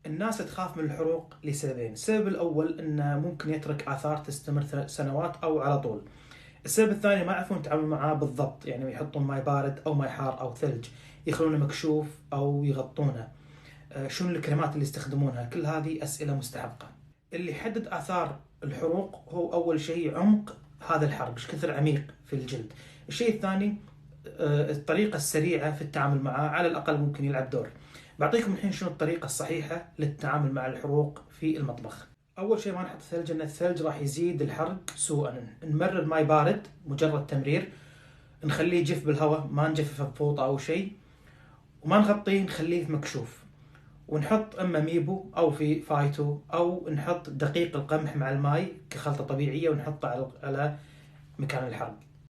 الناس تخاف من الحروق لسببين. السبب الأول أنه ممكن يترك آثار تستمر سنوات أو على طول. السبب الثاني ما يعرفون يتعاملون معاه بالضبط، يعني يحطون ماي بارد أو ماي حار أو ثلج، يخلونه مكشوف أو يغطونه. شنو الكريمات اللي يستخدمونها؟ كل هذه أسئلة مستحقة. اللي يحدد آثار الحروق هو أول شيء عمق هذا الحرق، ايش كثر عميق في الجلد. الشيء الثاني الطريقة السريعة في التعامل معاه، على الأقل ممكن يلعب دور. بعطيكم الحين شنو الطريقة الصحيحة للتعامل مع الحروق في المطبخ. أول شيء ما نحط ثلج، لأن الثلج راح يزيد الحرق سوءا. نمرر ماي بارد، مجرد تمرير، نخليه يجف بالهواء، ما نجففه بفوطة أو شيء، وما نغطيه، نخليه مكشوف. ونحط اما ميبو او في فايتو، او نحط دقيق القمح مع الماي كخلطة طبيعية ونحطه على مكان الحرق.